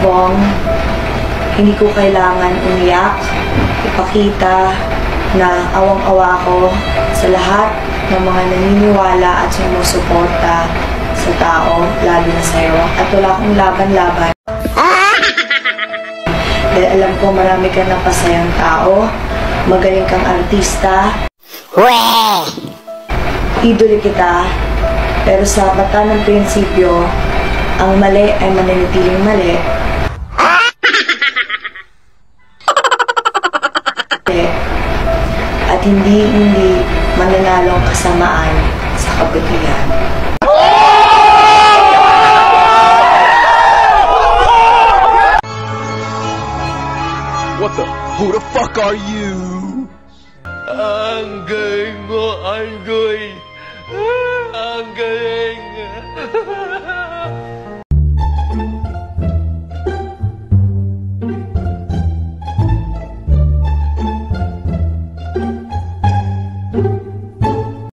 Bong, hindi ko kailangan umiyak, ipakita na awang-awa ko sa lahat ng mga naniniwala at sumusuporta sa tao, lalo na sa'yo. At wala akong laban-laban. Dahil alam ko marami kang napasayang tao, magaling kang artista. Idol kita, pero sa mata ng prinsipyo, ang mali ay mananatiling mali. At hindi mananalo ang kasamaan sa kabutihan. What the? Who the fuck are you? Ang galing mo, Anggoy. Ang galing.